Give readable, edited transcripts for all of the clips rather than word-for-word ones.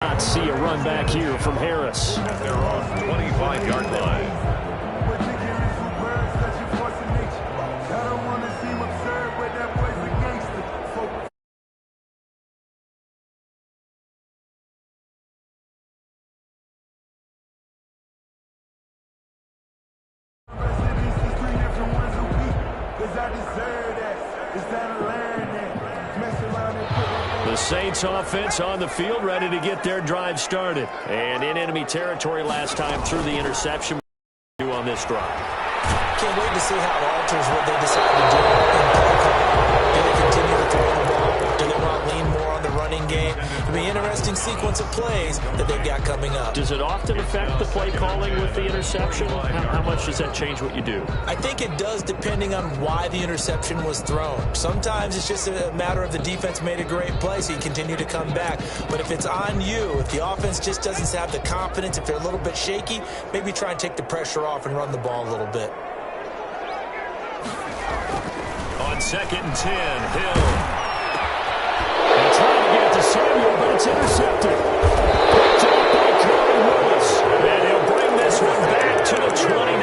Not see a run back here from Harris. At their own 25-yard line. The Saints offense on the field, ready to get their drive started. And in enemy territory last time through the interception on this drive. Can't wait to see how it alters what they decide to do in play call. Do they continue to throw the ball? Do they want to lean more on the running game? It'll be an interesting sequence of plays that they've got coming up. Does it often affect the play calling with the interception? How much does that change what you do? I think it does, depending on why the interception was thrown. Sometimes it's just a matter of the defense made a great play, so you continue to come back. But if it's on you, if the offense just doesn't have the confidence, if they're a little bit shaky, maybe try and take the pressure off and run the ball a little bit. On 2nd and 10, Hill. They're trying to get it to Samuel, but it's intercepted. Picked up by Corey Willis. And he'll bring this one back to the 29.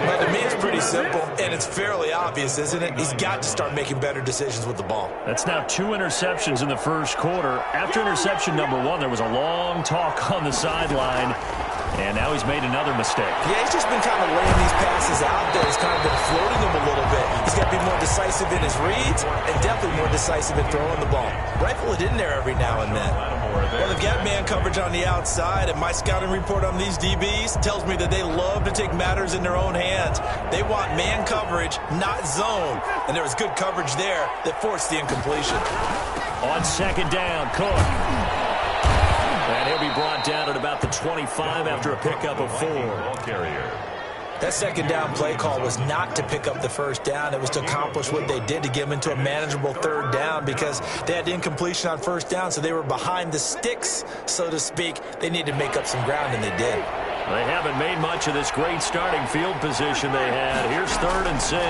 Well, to me, it's pretty simple, and it's fairly obvious, isn't it? He's got to start making better decisions with the ball. That's now 2 interceptions in the first quarter. After interception number 1, there was a long talk on the sideline. And now he's made another mistake. Yeah, he's just been kind of laying these passes out there. He's kind of been floating them a little bit. He's got to be more decisive in his reads and definitely more decisive in throwing the ball. Rifle it in there every now and then. Well, they've got man coverage on the outside, and my scouting report on these DBs tells me that they love to take matters in their own hands. They want man coverage, not zone. And there was good coverage there that forced the incompletion. On 2nd down, Cook. And he'll be brought down at about the 25 after a pickup of 4. That 2nd down play call was not to pick up the first down. It was to accomplish what they did, to get them into a manageable 3rd down, because they had incompletion on 1st down, so they were behind the sticks, so to speak. They needed to make up some ground, and they did. They haven't made much of this great starting field position they had. Here's 3rd and 6. And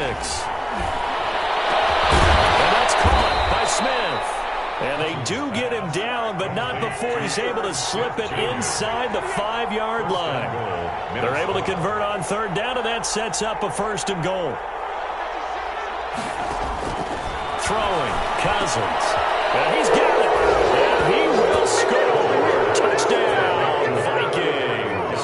that's caught by Smith. And they do get him down, but not before he's able to slip it inside the 5-yard line. They're able to convert on 3rd down, and that sets up a 1st and goal. Throwing, Cousins. And he's got it. And he will score. Touchdown, Vikings.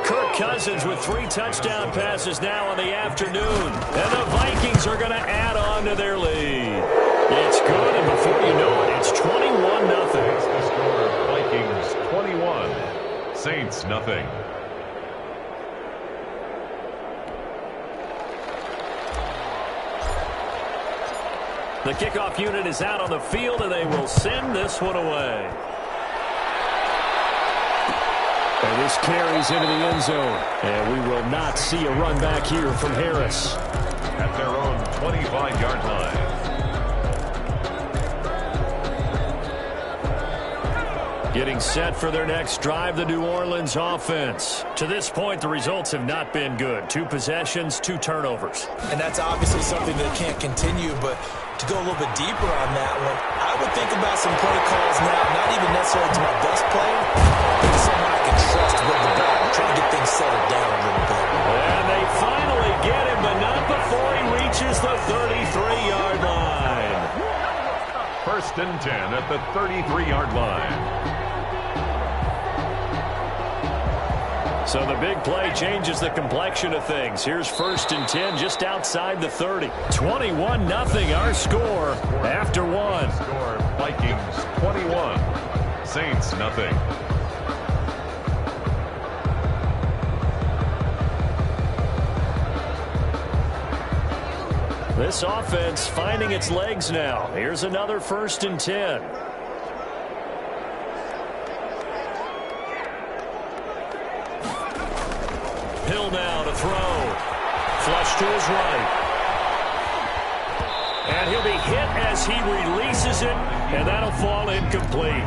Kirk Cousins with 3 touchdown passes now in the afternoon. And the Vikings are going to add on to their lead. It's good, and before you know it, it's 21-0. The score, Vikings 21, Saints nothing. The kickoff unit is out on the field, and they will send this one away. And this carries into the end zone. And we will not see a run back here from Harris. At their own 25-yard line. Getting set for their next drive, the New Orleans offense. To this point, the results have not been good. 2 possessions, 2 turnovers. And that's obviously something that can't continue, but to go a little bit deeper on that one, I would think about some play calls now, not even necessarily to my best player, but to someone I can trust with the ball, trying to get things settled down a little bit. And they finally get him, but not before he reaches the 33-yard line. 1st and 10 at the 33-yard line. So the big play changes the complexion of things. Here's 1st and 10 just outside the 30. 21-0 our score after 1. Score, Vikings 21, Saints nothing. This offense finding its legs now. Here's another 1st and 10. Hill now to throw. Flush to his right. And he'll be hit as he releases it, and that'll fall incomplete.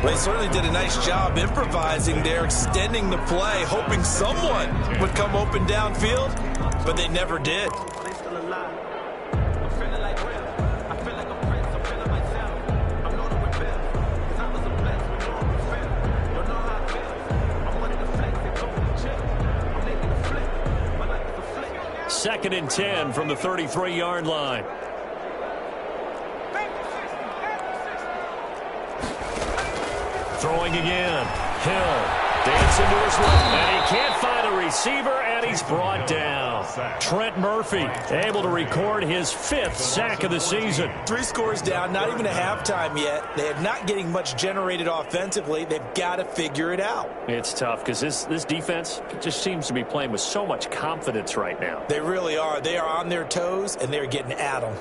They certainly did a nice job improvising there, extending the play, hoping someone would come open downfield, but they never did. 2nd and 10 from the 33-yard line. Throwing again. Hill dancing to his left, and he can't find a receiver, and he's brought down. Trent Murphy able to record his 5th sack of the season. 3 scores down, not even a halftime yet. They are not getting much generated offensively. They've got to figure it out. It's tough because this defense just seems to be playing with so much confidence right now. They really are. They are on their toes, and they're getting at them.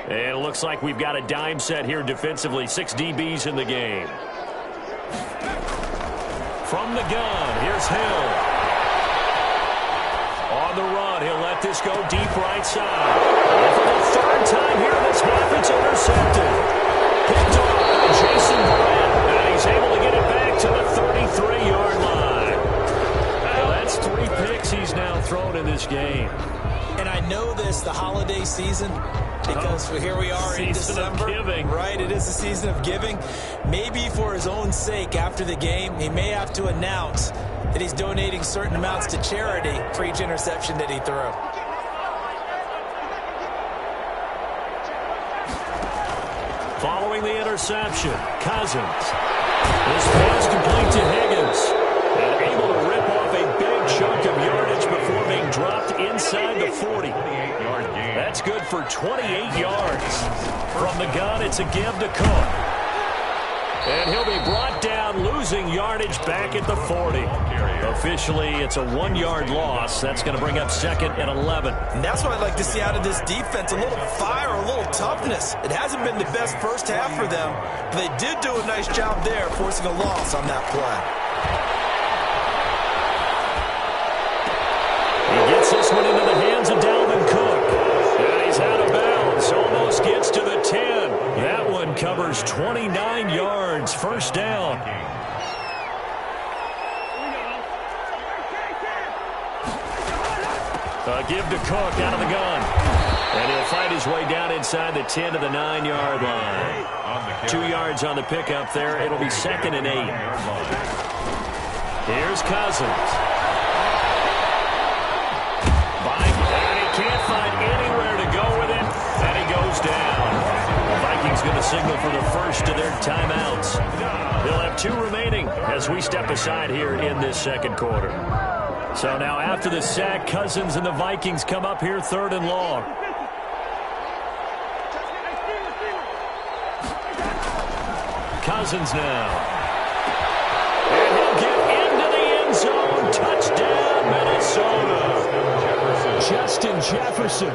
And it looks like we've got a dime set here defensively. 6 DBs in the game. From the gun, here's Hill. On the run, he'll let this go deep right side. And for the 3rd time here this half, it's intercepted. Picked off by Jason Brett, and he's able to get it back to the 33-yard line. Well, that's 3 picks he's now thrown in this game. And I know this, the holiday season, because here we are in December. Right, it is the season of giving. Maybe for his own sake, after the game, he may have to announce that he's donating certain amounts to charity for each interception that he threw. Following the interception, Cousins. This pass complete to Higgins. And able to rip off a big chunk of yardage before being dropped inside the 40. That's good for 28 yards. From the gun, it's a give to Cook. And he'll be brought down, losing yardage back at the 40. Officially, it's a 1-yard loss. That's going to bring up 2nd and 11. And that's what I'd like to see out of this defense, a little fire, a little toughness. It hasn't been the best first half for them, but they did do a nice job there, forcing a loss on that play. He gets this one into the hands of Dalvin Cook. And he's out of bounds. Almost gets to the 10. That one covers 29 yards. First down. A give to Cook out of the gun. And he'll fight his way down inside the 10 to the 9-yard line. 2 yards on the pickup there. It'll be 2nd and 8. Here's Cousins. Can't find anywhere to go with it, and he goes down. The Vikings going to signal for the first of their timeouts. They'll have 2 remaining as we step aside here in this 2nd quarter. So now after the sack, Cousins and the Vikings come up here 3rd and long. Cousins now. And he'll get into the end zone. Touchdown, Minnesota. Justin Jefferson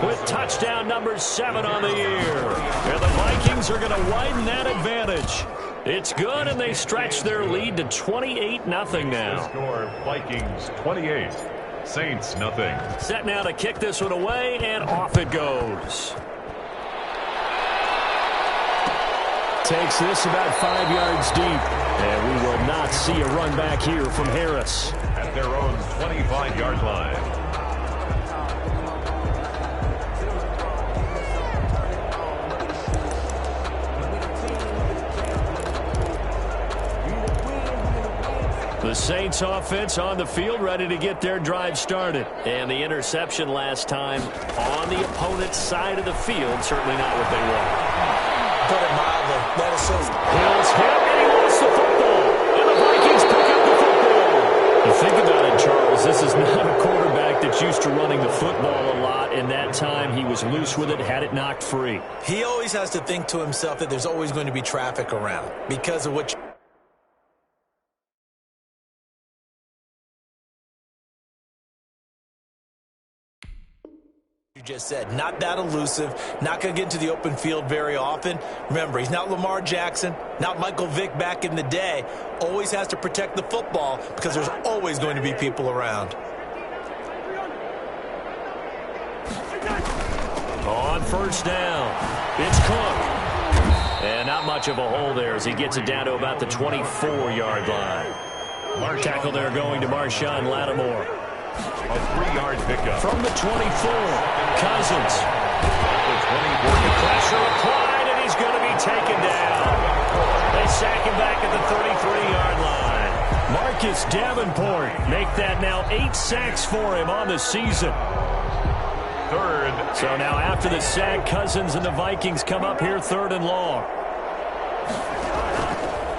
with touchdown number 7 on the year. And the Vikings are going to widen that advantage. It's good, and they stretch their lead to 28-0 now. Score Vikings 28, Saints nothing. Set now to kick this one away, and off it goes. Takes this about 5 yards deep. And we will not see a run back here from Harris. At their own 25-yard line. The Saints offense on the field, ready to get their drive started. And the interception last time on the opponent's side of the field, certainly not what they want. Put it mildly. That is so... Hill's hit, and he lost the football. And the Vikings pick up the football. You think about it, Charles, this is not a quarterback that's used to running the football a lot. And that time he was loose with it, had it knocked free. He always has to think to himself that there's always going to be traffic around because of what you just said. Not that elusive, not going to get into the open field very often. Remember, he's not Lamar Jackson, not Michael Vick back in the day. Always has to protect the football because there's always going to be people around. On first down, it's Cook. And not much of a hole there as he gets it down to about the 24-yard line. Tackle there going to Marshawn Lattimore. A 3-yard pickup. From the 24, Cousins. The pressure applied, and he's going to be taken down. They sack him back at the 33-yard line. Marcus Davenport make that now 8 sacks for him on the season. Third. So now after the sack, Cousins and the Vikings come up here 3rd and long.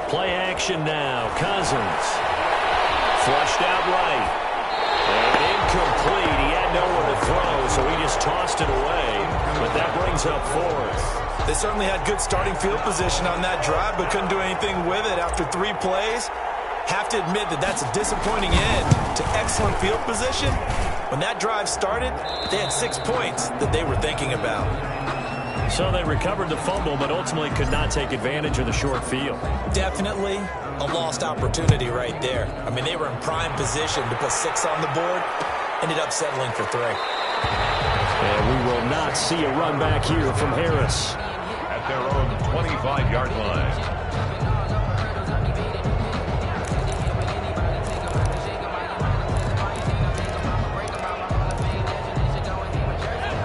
Play action now. Cousins. Flushed out right. And incomplete. He had nowhere to throw, so he just tossed it away. But that brings up 4th. They certainly had good starting field position on that drive, but couldn't do anything with it after 3 plays. Have to admit that that's a disappointing end to excellent field position. When that drive started, they had 6 points that they were thinking about. So they recovered the fumble, but ultimately could not take advantage of the short field. Definitely a lost opportunity right there. I mean, they were in prime position to put 6 on the board. Ended up settling for 3. And we will not see a run back here from Harris. At their own 25-yard line.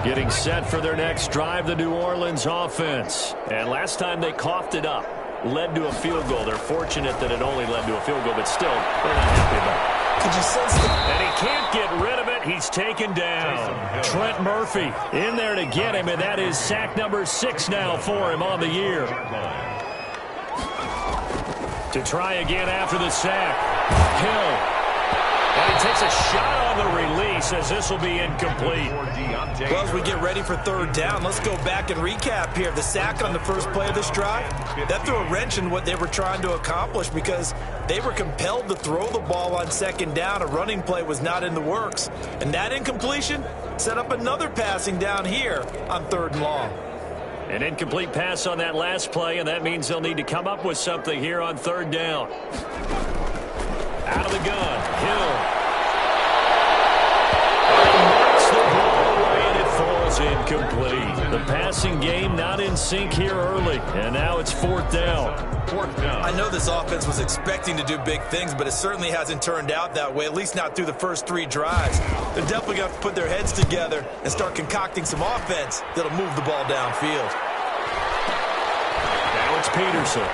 Getting set for their next drive, the New Orleans offense. And last time they coughed it up, led to a field goal. They're fortunate that it only led to a field goal, but still, they're not happy about it. Could you sense that? And he can't get rid of it. He's taken down. Trent Murphy in there to get him, and that is sack number 6 now for him on the year. To try again after the sack. Hill. And he takes a shot on the release as this will be incomplete. Well, as we get ready for 3rd down, let's go back and recap here. The sack on the first play of this drive, that threw a wrench in what they were trying to accomplish because they were compelled to throw the ball on 2nd down. A running play was not in the works. And that incompletion set up another passing down here on 3rd and long. An incomplete pass on that last play, and that means they'll need to come up with something here on 3rd down. Out of the gun, Hill. And knocks the ball away, and it falls incomplete. The passing game not in sync here early, and now it's 4th down. 4th down. I know this offense was expecting to do big things, but it certainly hasn't turned out that way, at least not through the first 3 drives. They're definitely going to have to put their heads together and start concocting some offense that'll move the ball downfield. Now it's Peterson.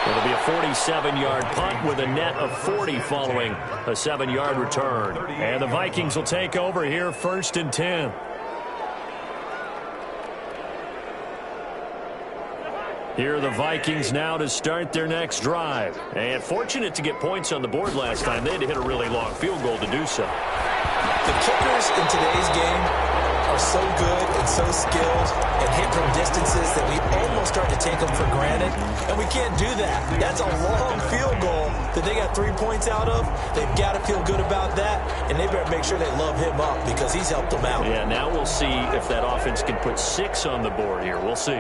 It'll be a 47-yard punt with a net of 40 following a 7-yard return. And the Vikings will take over here 1st and 10. Here are the Vikings now to start their next drive. And fortunate to get points on the board last time. They had to hit a really long field goal to do so. The kickers in today's game are so good and so skilled and hit from distances that we almost start to take them for granted, and we can't do that. That's a long field goal that they got 3 points out of. They've got to feel good about that, and they better make sure they love him up because he's helped them out. Yeah, now we'll see if that offense can put 6 on the board here. We'll see.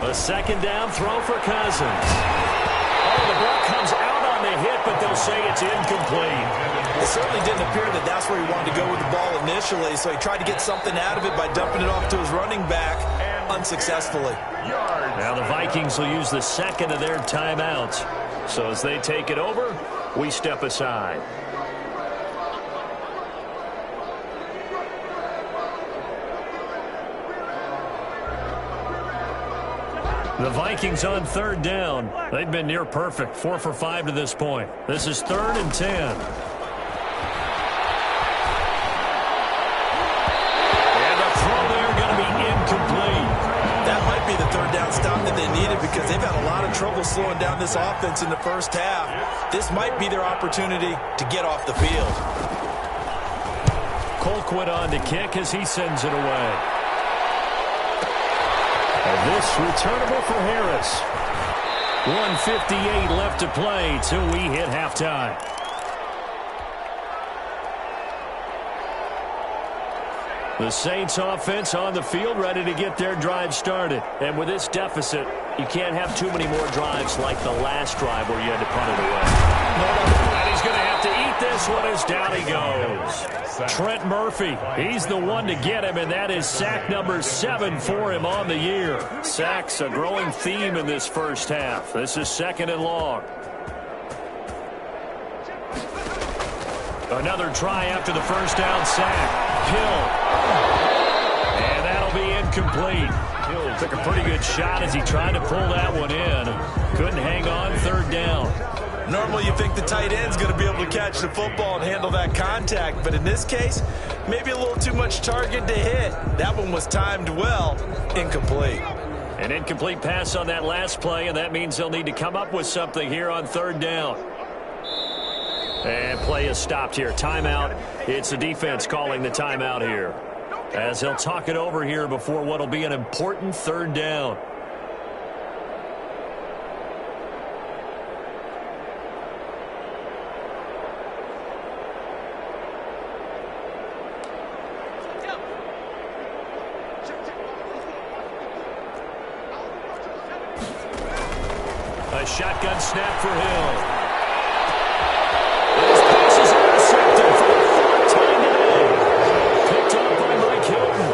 A 2nd down throw for Cousins. Oh, the ball comes out on the hit, but they'll say it's incomplete. It certainly didn't appear that that's where he wanted to go with the ball initially, so he tried to get something out of it by dumping it off to his running back unsuccessfully. Now the Vikings will use the 2nd of their timeouts. So as they take it over, we step aside. The Vikings on 3rd down. They've been near perfect, 4 for 5 to this point. This is 3rd and 10. The 3rd down stop that they needed because they've had a lot of trouble slowing down this offense in the first half. This might be their opportunity to get off the field. Colquitt on to kick as he sends it away. And this returnable for Harris. 1:58 left to play till we hit halftime. The Saints offense on the field ready to get their drive started. And with this deficit, you can't have too many more drives like the last drive where you had to punt it away. And he's going to have to eat this one as down he goes. Trent Murphy, he's the one to get him, and that is sack number 7 for him on the year. Sacks a growing theme in this first half. This is 2nd and long. Another try after the first down sack. Hill. And that'll be incomplete. Hill took a pretty good shot as he tried to pull that one in. Couldn't hang on, third down. Normally you think the tight end's going to be able to catch the football and handle that contact, but in this case, maybe a little too much target to hit. That one was timed well. Incomplete. An incomplete pass on that last play, and that means they'll need to come up with something here on third down. And play is stopped here. Timeout. It's the defense calling the timeout here, as they'll talk it over here before what will be an important third down. A shotgun snap for Hill. His pass is intercepted for the third time today. Picked up by Mike Hilton.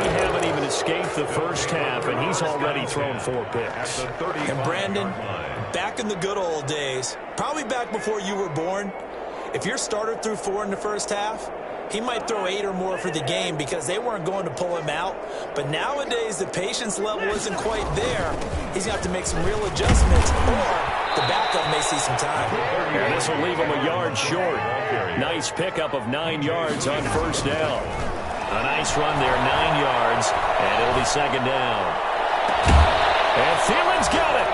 We haven't even escaped the first half, and he's already thrown 4 picks. And Brandon, back in the good old days, probably back before you were born, if your starter threw 4 in the first half, he might throw 8 or more for the game because they weren't going to pull him out. But nowadays, the patience level isn't quite there. He's got to make some real adjustments, or the backup may see some time. And this will leave him a yard short. Nice pickup of 9 yards on first down. A nice run there, 9 yards, and it'll be second down. And Thielen's got it.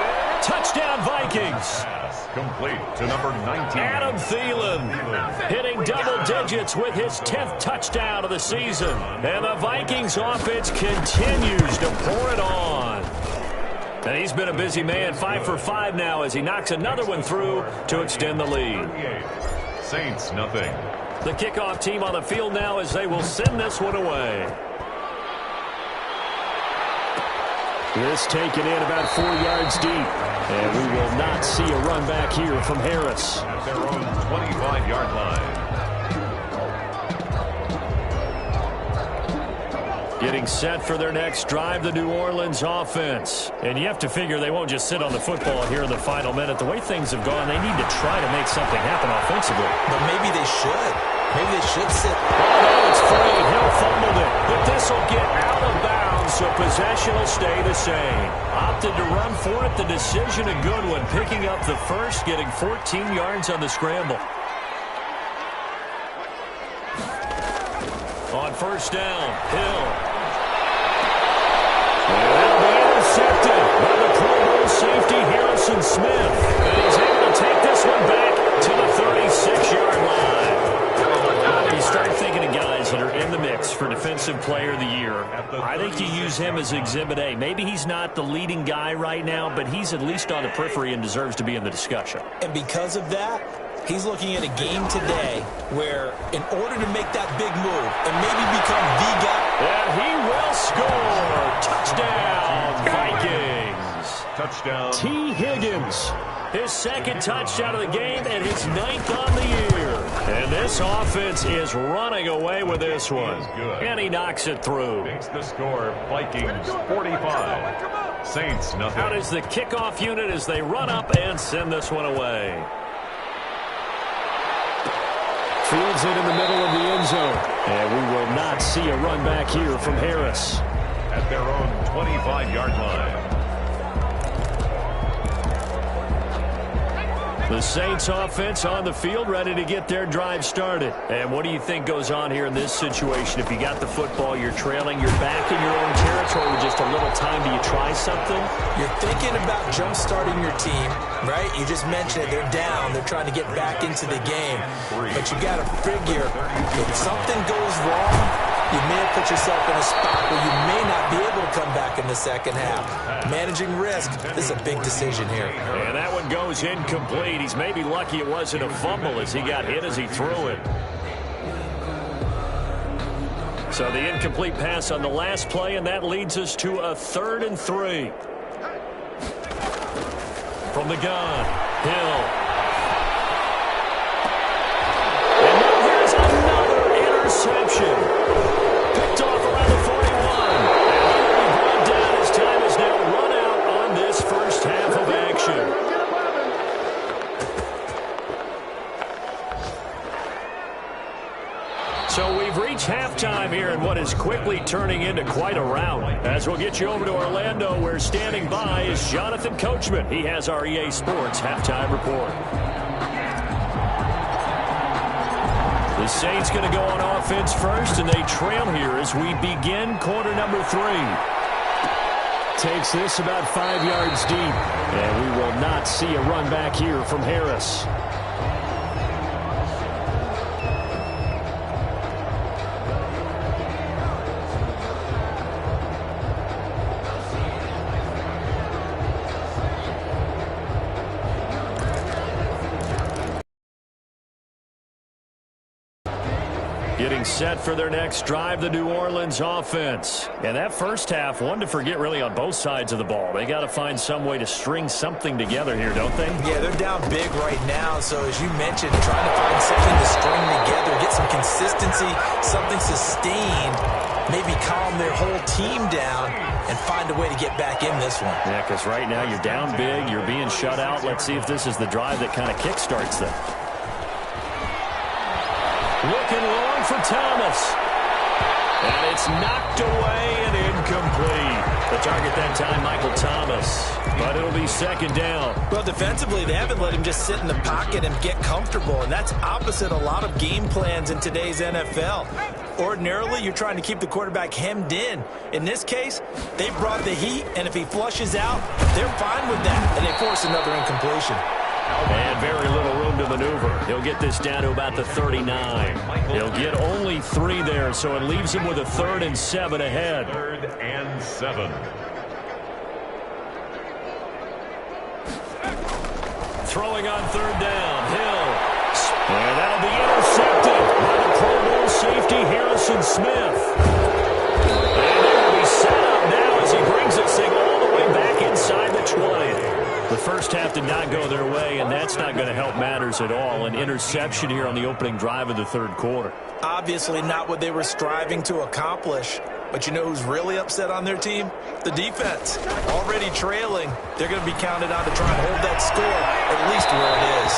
Touchdown, Vikings. Complete to number 19. Adam Thielen hitting double digits with his 10th touchdown of the season. And the Vikings offense continues to pour it on. And he's been a busy man, 5 for 5 now as he knocks another one through to extend the lead. Saints, nothing. The kickoff team on the field now as they will send this one away. This taken in about 4 yards deep. And we will not see a run back here from Harris. At their own 25-yard line. Getting set for their next drive, the New Orleans offense. And you have to figure they won't just sit on the football here in the final minute. The way things have gone, they need to try to make something happen offensively. But maybe they should. Maybe they should sit. Oh, no, it's free. Hill fumbled it. But this will get out of bounds, so possession will stay the same. Opted to run for it. The decision a good one. Picking up the first, getting 14 yards on the scramble. On first down, Hill. And that'll be intercepted by the Pro Bowl safety Harrison Smith. And he's able to take this one back to the 36-yard line. You start thinking of guys that are in the mix for Defensive Player of the Year. I think you use him as Exhibit A. Maybe he's not the leading guy right now, but he's at least on the periphery and deserves to be in the discussion. And because of that, he's looking at a game today where in order to make that big move and maybe become the guy. And he will score. Touchdown, Vikings. Touchdown. T. Higgins. His second touchdown of the game and his 9th on the year. And this offense is running away with this one. And he knocks it through. Makes the score Vikings 45. Saints nothing. Out is the kickoff unit as they run up and send this one away. Fields it in the middle of the end zone. And we will not see a run back here from Harris. At their own 25-yard line. The Saints offense on the field ready to get their drive started. And what do you think goes on here in this situation? If you got the football, you're trailing, you're back in your own territory with just a little time. Do you try something? You're thinking about jump-starting your team, right? You just mentioned it. They're down. They're trying to get back into the game. But you got to figure if something goes wrong, you may have put yourself in a spot where you may not be able to come back in the second half. Managing risk, this is a big decision here. And that one goes incomplete. He's maybe lucky it wasn't a fumble as he got hit as he threw it. So the incomplete pass on the last play, and that leads us to a 3rd and 3. From the gun, Hill. And now here's another interception. Picked off around the 41. And he will be brought down as time is now run out on this first half of action. So we've reached halftime here in what is quickly turning into quite a rout. As we'll get you over to Orlando, where standing by is Jonathan Coachman. He has our EA Sports halftime report. The Saints going to go on offense first, and they trail here as we begin quarter number 3. Takes this about 5 yards deep, and we will not see a run back here from Harris. Getting set for their next drive, the New Orleans offense. And that first half, one to forget really on both sides of the ball. They got to find some way to string something together here, don't they? Yeah, they're down big right now. So as you mentioned, trying to find something to string together, get some consistency, something sustained, maybe calm their whole team down and find a way to get back in this one. Yeah, because right now you're down big, you're being shut out. Let's see if this is the drive that kind of kickstarts them. Looking long for Thomas. And it's knocked away and incomplete. The target that time, Michael Thomas. But it'll be second down. Well, defensively, they haven't let him just sit in the pocket and get comfortable. And that's opposite a lot of game plans in today's NFL. Ordinarily, you're trying to keep the quarterback hemmed in. In this case, they brought the heat, and if he flushes out, they're fine with that. And they force another incompletion. And very little room to maneuver. He'll get this down to about the 39. He'll get only 3 there, so it leaves him with a 3rd and 7 ahead. 3rd and 7. Throwing on 3rd down. Hill. And that'll be intercepted by the Pro Bowl safety, Harrison Smith. And they will be set up now as he brings this thing all the way back inside the 20. The first half did not go their way, and that's not going to help matters at all. An interception here on the opening drive of the 3rd quarter. Obviously not what they were striving to accomplish. But you know who's really upset on their team? The defense. Already trailing. They're going to be counted on to try and hold that score, at least where it is.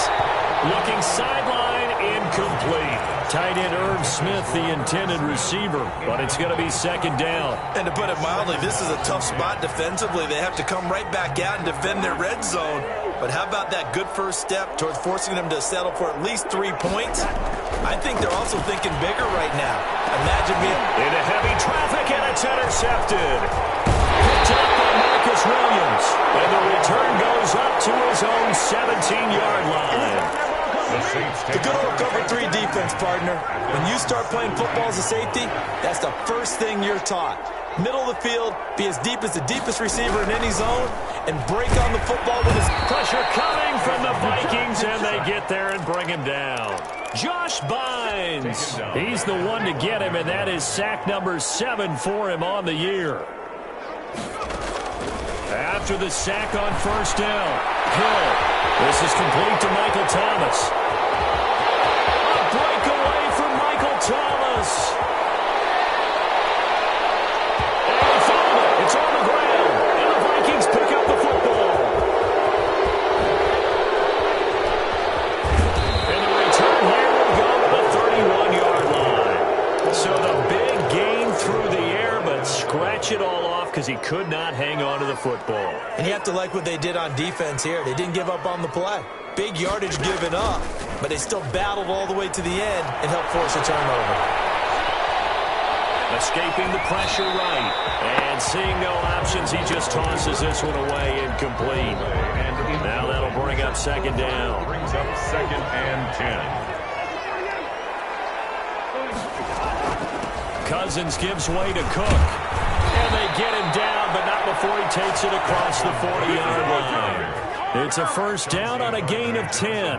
Looking sideline, incomplete. Tight end Irv Smith, the intended receiver, but it's going to be second down. And to put it mildly, this is a tough spot defensively. They have to come right back out and defend their red zone. But how about that good first step towards forcing them to settle for at least 3 points? I think they're also thinking bigger right now. Imagine being into heavy traffic, and it's intercepted. Picked up by Marcus Williams. And the return goes up to his own 17-yard line. The good old cover 3 defense, partner. When you start playing football as a safety, that's the first thing you're taught. Middle of the field, be as deep as the deepest receiver in any zone, and break on the football with his pressure coming from the Vikings, and they get there and bring him down. Josh Bynes, he's the one to get him, and that is sack number 7 for him on the year. After the sack on first down, Hill. This is complete to Michael Thomas. A breakaway from Michael Thomas. And he found it. It's on the ground. And the Vikings pick up the football. And the return here will go to the 31-yard line. So the big gain through the air, but scratch it all off because he could not hang on to the football. And you have to like what they did on defense here. They didn't give up on the play. Big yardage given up, but they still battled all the way to the end and helped force a turnover. Escaping the pressure right. And seeing no options, he just tosses this one away, incomplete. Now that'll bring up second down. Brings up 2nd and 10. Cousins gives way to Cook. And they get him down, but not before he takes it across the 40-yard line. It's a first down on a gain of 10.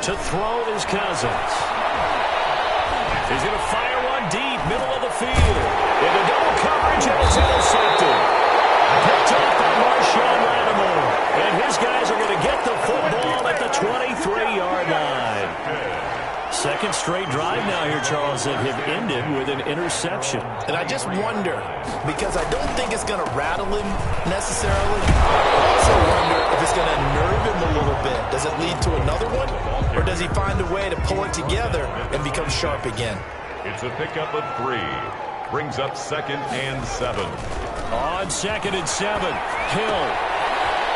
To throw is Cousins. He's going to fire one deep, middle of the field. Into double coverage, and it's intercepted. Picked up by Marshawn Lattimore. And his guys are going to get the football at the 23-yard line. Second straight drive now here, Charles, that have ended with an interception. And I just wonder, because I don't think it's going to rattle him necessarily. also wonder if it's going to nerve him a little bit. Does it lead to another one? Or does he find a way to pull it together and become sharp again? It's a pickup of 3. Brings up 2nd and 7. On 2nd and 7, Hill.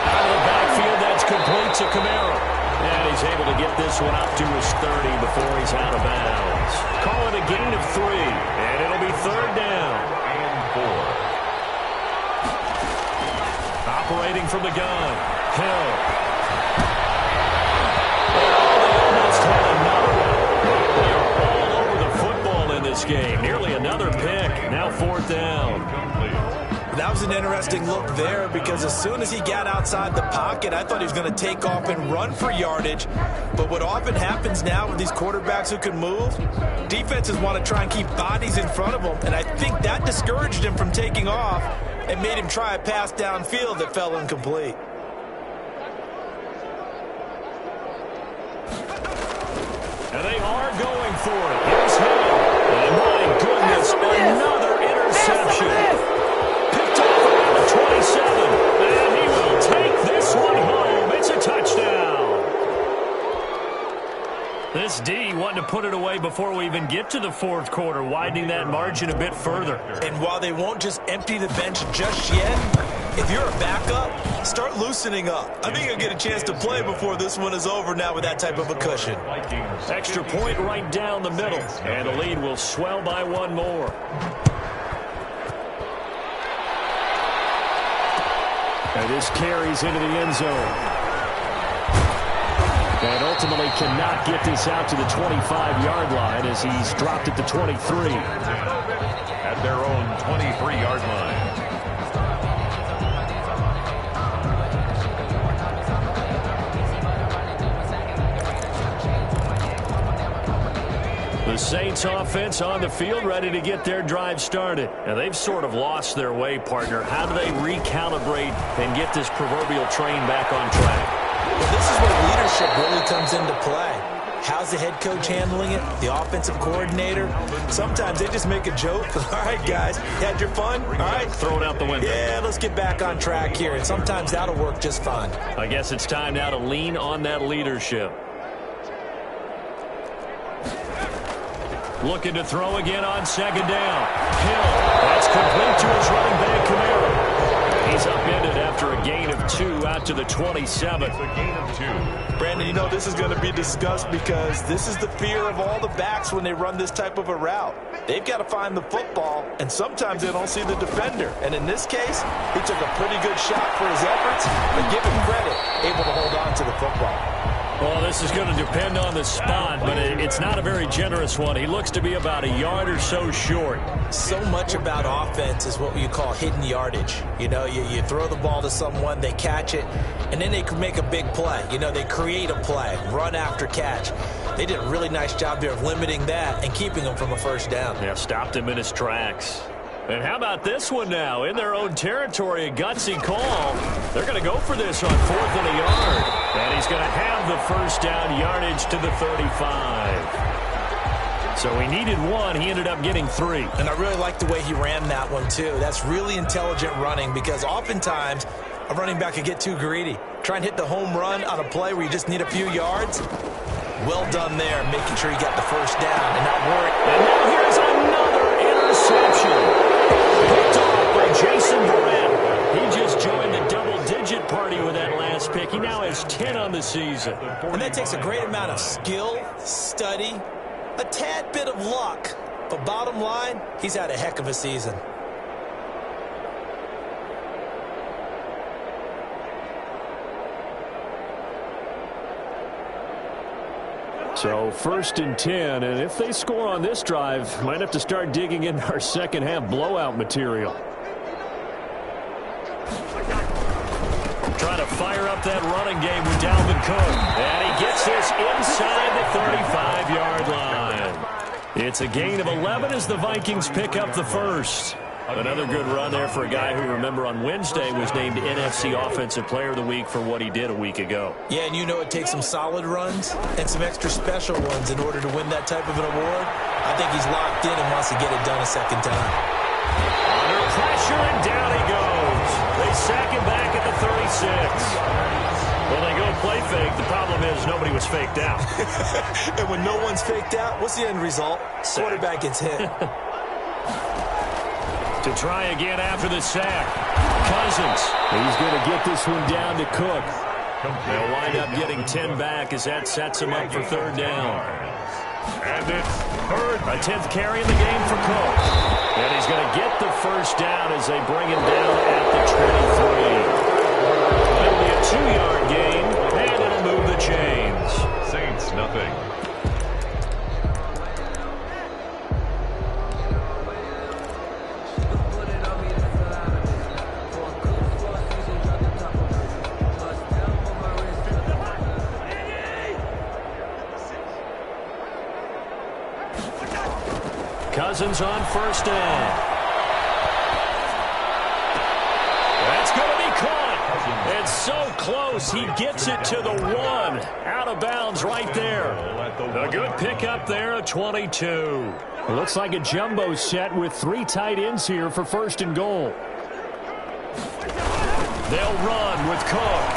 Out of the backfield, that's complete to Kamara. And he's able to get this one up to his 30 before he's out of bounds. Call it a gain of 3, and it'll be 3rd down. And 4. Operating from the gun, Hill. They almost had another one. They are all over the football in this game. Nearly another pick. Now 4th down. That was an interesting look there because as soon as he got outside the pocket, I thought he was going to take off and run for yardage. But what often happens now with these quarterbacks who can move, defenses want to try and keep bodies in front of them. And I think that discouraged him from taking off and made him try a pass downfield that fell incomplete. And they are going for it. Here's Hill. And my goodness, another interception. Picked off around the 27. And he will take this one home. It's a touchdown. This D wanting to put it away before we even get to the 4th quarter, widening that margin a bit further. And while they won't just empty the bench just yet, if you're a backup, start loosening up. I think you'll get a chance to play before this one is over now with that type of a cushion. Extra point right down the middle. And the lead will swell by 1 more. And this carries into the end zone. And ultimately cannot get this out to the 25-yard line as he's dropped at the 23. At their own 23-yard line. The Saints offense on the field ready to get their drive started. And they've sort of lost their way, partner. How do they recalibrate and get this proverbial train back on track? Well, this is where leadership really comes into play. How's the head coach handling it? The offensive coordinator? Sometimes they just make a joke. All right, guys, you had your fun? All right. Throw it out the window. Yeah, let's get back on track here. And sometimes that'll work just fine. I guess it's time now to lean on that leadership. Looking to throw again on 2nd down. Hill. That's complete to his running back, Kamara. He's upended after a gain of 2 out to the 27. A gain of 2. Brandon, you know this is going to be discussed because this is the fear of all the backs when they run this type of a route. They've got to find the football, and sometimes they don't see the defender. And in this case, he took a pretty good shot for his efforts, but give him credit, able to hold on to the football. Well, this is going to depend on the spot, but it's not a very generous one. He looks to be about a yard or so short. So much about offense is what you call hidden yardage. You know, you throw the ball to someone, they catch it, and then they can make a big play. You know, they create a play, run after catch. They did a really nice job there of limiting that and keeping him from a 1st down. Yeah, stopped him in his tracks. And how about this one now? In their own territory, a gutsy call. They're going to go for this on 4th and a yard. And he's going to have the 1st down yardage to the 35. So he needed 1. He ended up getting 3. And I really like the way he ran that one, too. That's really intelligent running because oftentimes a running back can get too greedy. Try and hit the home run on a play where you just need a few yards. Well done there, making sure he got the 1st down and not worried. And now here's another interception. Picked off by Jason Barrett. He just joined the double-digit party with that last pick. He now has 10 on the season. And that takes a great amount of skill, study, a tad bit of luck. But bottom line, he's had a heck of a season. So 1st and 10, and if they score on this drive, might have to start digging into our second half blowout material. Trying to fire up that running game with Dalvin Cook. And he gets this inside the 35-yard line. It's a gain of 11 as the Vikings pick up the 1st. Another good run there for a guy who, remember, on Wednesday was named NFC Offensive Player of the Week for what he did a week ago. Yeah, and you know it takes some solid runs and some extra special ones in order to win that type of an award. I think he's locked in and wants to get it done a 2nd time. Under pressure, and down he goes. They sack him back at the 35. Well, they go play fake. The problem is nobody was faked out. And when no one's faked out, what's the end result? Quarterback gets hit. To try again after the sack. Cousins. He's going to get this one down to Cook. They'll wind up getting 10 back as that sets him up for third down. And it's third. A 10th carry in the game for Cook. And he's going to get the first down as they bring him down at the 23. It'll be a 2-yard gain, and it'll move the chains. Saints, nothing. Cousins on first down. That's going to be caught. It's so close. He gets it to the 1. Out of bounds right there. A good pickup there at 22. It looks like a jumbo set with 3 tight ends here for first and goal. They'll run with Cook.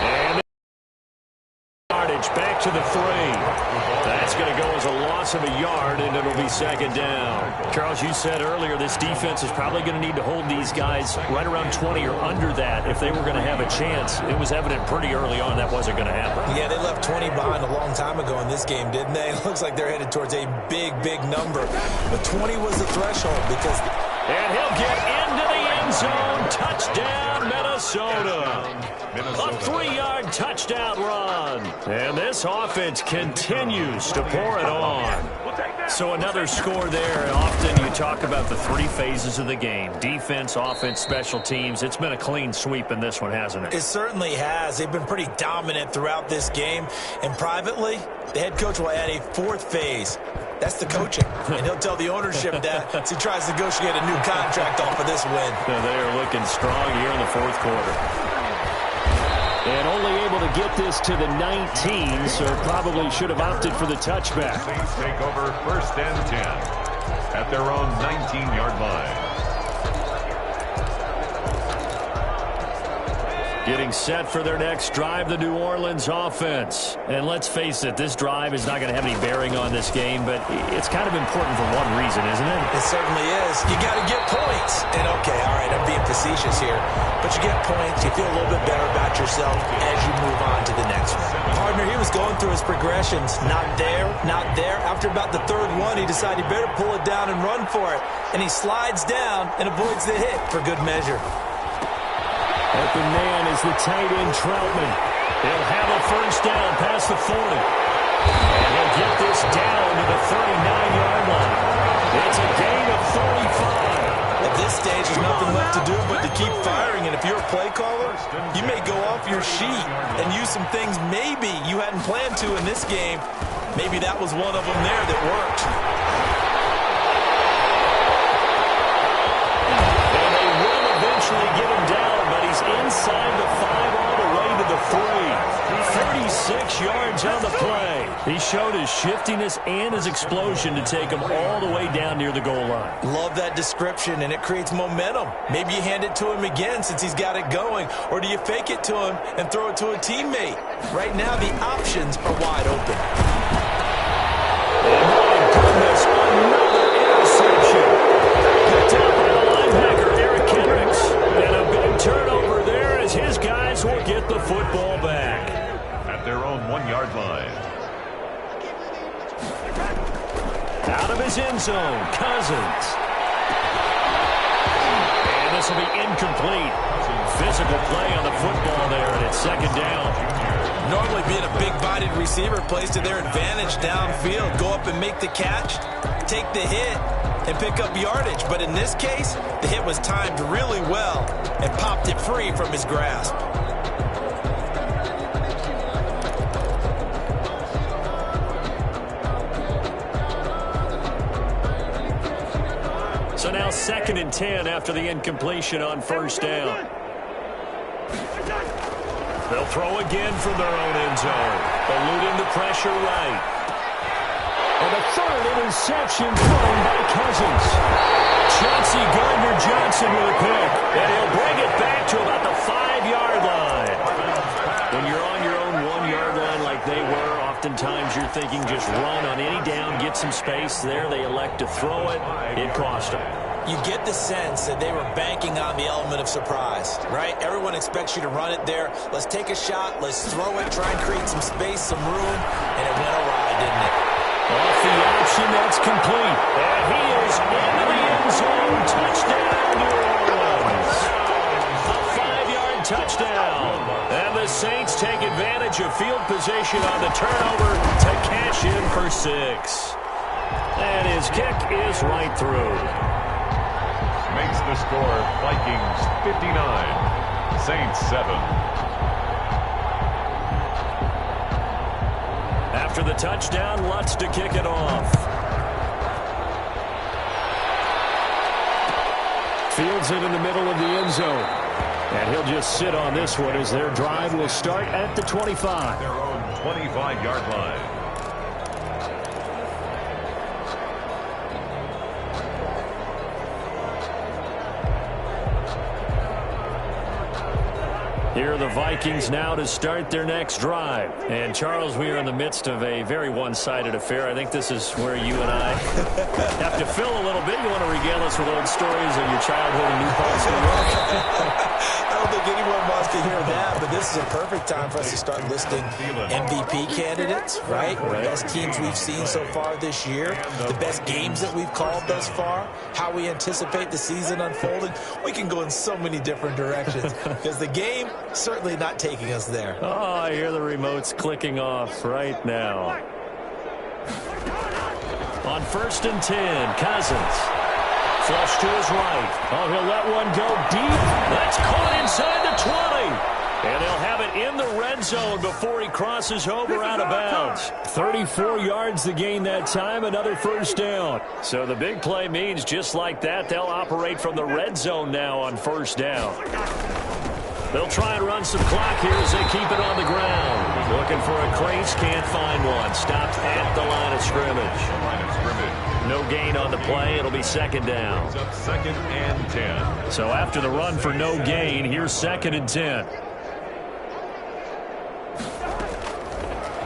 And yardage back to the 3. That's going to go as a loss of a yard, and it'll be second down. Charles, you said earlier this defense is probably going to need to hold these guys right around 20 or under that if they were going to have a chance. It was evident pretty early on that wasn't going to happen. Yeah, they left 20 behind a long time ago in this game, didn't they? It looks like they're headed towards a big, big number. But 20 was the threshold because... And he'll get into the end zone. Touchdown, Minnesota. A 3-yard touchdown run. And this offense continues to pour it on. So another score there. Often you talk about the 3 phases of the game. Defense, offense, special teams. It's been a clean sweep in this one, hasn't it? It certainly has. They've been pretty dominant throughout this game. And privately, the head coach will add a 4th phase. That's the coaching. And he'll tell the ownership that as he tries to negotiate a new contract off of this win. They are looking strong here in the 4th quarter. And only able to get this to the 19, so probably should have opted for the touchback. Saints take over first and 10 at their own 19-yard line. Getting set for their next drive, the New Orleans offense. And let's face it, this drive is not going to have any bearing on this game, but it's kind of important for one reason, isn't it? It certainly is. You got to get points. And okay, all right, I'm being facetious here, but you get points, you feel a little bit better about yourself as you move on to the next one. Partner, he was going through his progressions. Not there, not there. After about the 3rd one, he decided he better pull it down and run for it. And he slides down and avoids the hit for good measure. Open man is the tight end, Troutman. He'll have a first down past the 40. And he'll get this down to the 39-yard line. It's a gain of 35. At this stage, there's nothing left to do but to keep firing. And if you're a play caller, you may go off your sheet and use some things maybe you hadn't planned to in this game. Maybe that was one of them there that worked. And they will eventually get him down. Inside the 5 all the way to the 3. 36 yards on the play. He showed his shiftiness and his explosion to take him all the way down near the goal line. Love that description, and it creates momentum. Maybe you hand it to him again since he's got it going, or do you fake it to him and throw it to a teammate? Right now, the options are wide open. Oh, my goodness, another interception. Picked up by the linebacker, Eric Kendricks. And a big turnover there as his guys will get the football back. At their own 1-yard line. Out of his end zone, Cousins. And this will be incomplete. Physical play on the football there, and it's second down. Normally being a big-bodied receiver plays to their advantage downfield. Go up and make the catch, take the hit, and pick up yardage. But in this case, the hit was timed really well and popped it free from his grasp. So now 2nd and 10 after the incompletion on first down. They'll throw again from their own end zone. Eluding the pressure right. And a third interception thrown by Cousins. Chauncey Gardner-Johnson with a pick. And he'll bring it back to about the 5-yard line. When you're on your own 1-yard line like they were, oftentimes you're thinking just run on any down, get some space. There they elect to throw it. It cost them. You get the sense that they were banking on the element of surprise, right? Everyone expects you to run it there. Let's take a shot. Let's throw it. Try and create some space, some room. And it went awry, didn't it? Off the option, that's complete. And he is into the end zone. Touchdown, New Orleans. A 5-yard touchdown. And the Saints take advantage of field position on the turnover to cash in for 6. And his kick is right through. Makes the score Vikings 59, Saints 7. After the touchdown, Lutz to kick it off. Fields it in the middle of the end zone. And he'll just sit on this one as their drive will start at the 25. Their own 25-yard line. Here are the Vikings now to start their next drive. And, Charles, we are in the midst of a very one-sided affair. I think this is where you and I have to fill a little bit. You want to regale us with old stories of your childhood in New Paltz, New York? I don't think anyone wants to hear that, but this is a perfect time for us to start listing MVP candidates, right? The best teams we've seen so far this year, the best games that we've called thus far, how we anticipate the season unfolding. We can go in so many different directions because the game certainly not taking us there. Oh, I hear the remotes clicking off right now. On 1st and 10, Cousins. Flush to his right. Oh, he'll let one go deep. That's caught inside the 20. And they'll have it in the red zone before he crosses over out of bounds. 34 yards to gain that time, another first down. So the big play means just like that, they'll operate from the red zone now on first down. They'll try and run some clock here as they keep it on the ground. Looking for a crease, can't find one. Stopped at the line of scrimmage. No gain on the play. It'll be second down. It's up 2nd and 10. So after the run for no gain, here's 2nd and 10.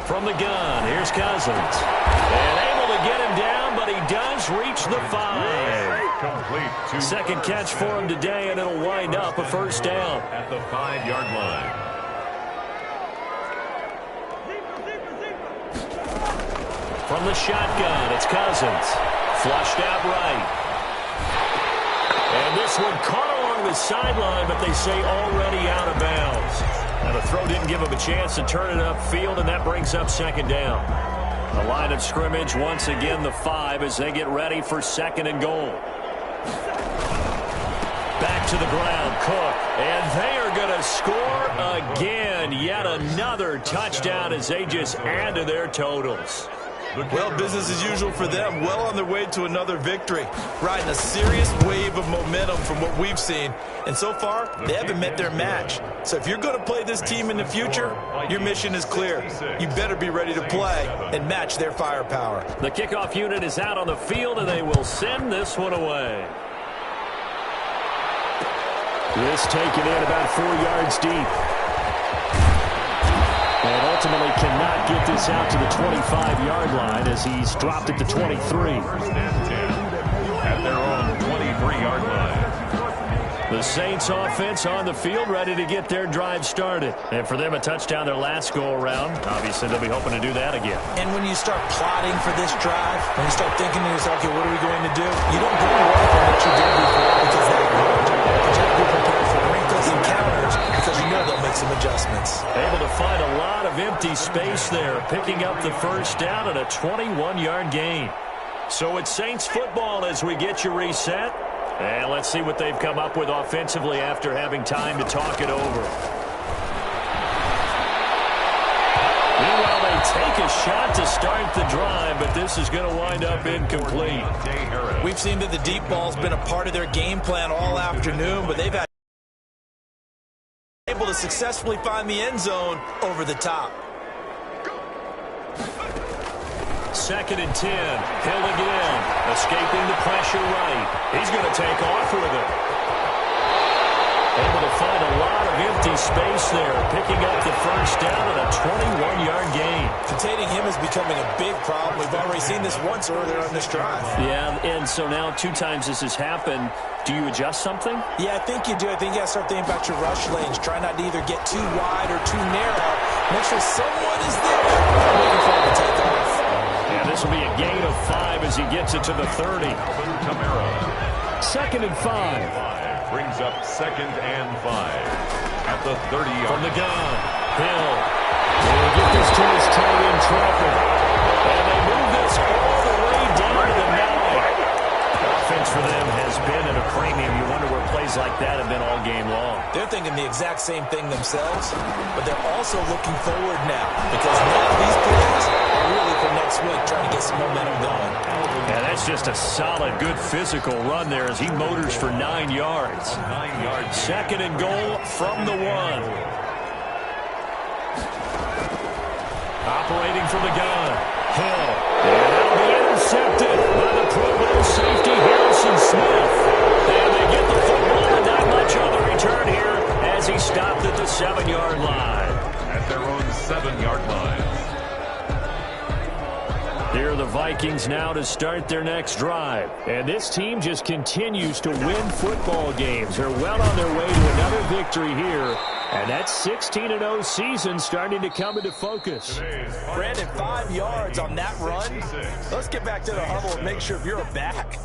From the gun, here's Cousins. And able to get him down, but he does reach the 5. Complete. Second catch for him today, and it'll wind up a first down. At the 5-yard line. From the shotgun, it's Cousins. Flushed out right. And this one caught along the sideline, but they say already out of bounds. Now the throw didn't give him a chance to turn it upfield, and that brings up second down. The line of scrimmage, once again the 5 as they get ready for 2nd and goal. Back to the ground, Cook. And they are going to score again. Yet another touchdown as they just add to their totals. Well, business as usual for them. Well on their way to another victory. Riding a serious wave of momentum from what we've seen. And so far, they haven't met their match. So if you're going to play this team in the future, your mission is clear. You better be ready to play and match their firepower. The kickoff unit is out on the field, and they will send this one away. This taken in about 4 yards deep. And ultimately cannot get this out to the 25-yard line as he's dropped it to 23. 1st and 10 at their own 23-yard line. The Saints offense on the field ready to get their drive started. And for them, a touchdown their last go-around. Obviously, they'll be hoping to do that again. And when you start plotting for this drive, when you start thinking to yourself, okay, what are we going to do? You don't go away from what you did before because that worked. But you have to be prepared for wrinkles and counters because you know they'll make some adjustments. Able to find a lot of empty space there, picking up the first down and a 21-yard gain. So it's Saints football as we get you reset. And let's see what they've come up with offensively after having time to talk it over. Meanwhile, they take a shot to start the drive, but this is going to wind up incomplete. We've seen that the deep ball's been a part of their game plan all afternoon, but they've had able to successfully find the end zone over the top. 2nd and 10. Hill again, escaping the pressure right. He's going to take off with it. Able to find a lot of empty space there, picking up the first down and a 21-yard gain. Containing him is becoming a big problem. We've already seen this once earlier on this drive. Yeah, and so now 2 times this has happened. Do you adjust something? Yeah, I think you do. I think you got to start thinking about your rush lanes. Try not to either get too wide or too narrow. Make sure someone is there waiting for him to take off. Yeah, this will be a gain of 5 as he gets it to the 30. 2nd and 5. Brings up 2nd and 5 at the 30-yard. From the gun, Hill. He'll get this to his tight end, Trapper. And they move this all the way down to the 9. Offense for them has been at a premium. You wonder where plays like that have been all game long. They're thinking the exact same thing themselves, but they're also looking forward now because now these plays are really for next week, trying to get some momentum going. Yeah, that's just a solid, good physical run there as he motors for 9 yards. 9 yards. 2nd and goal from the 1. Operating from the gun, Hill. And that'll be intercepted by the Pro Bowl safety, Harrison Smith. And they get the football, and not much on the return here as he stopped at the 7-yard line. At their own 7-yard line. Here are the Vikings now to start their next drive. And this team just continues to win football games. They're well on their way to another victory here. And that 16-0 season starting to come into focus. Brandon, 5 yards on that run. Let's get back to the huddle and make sure if you're a back,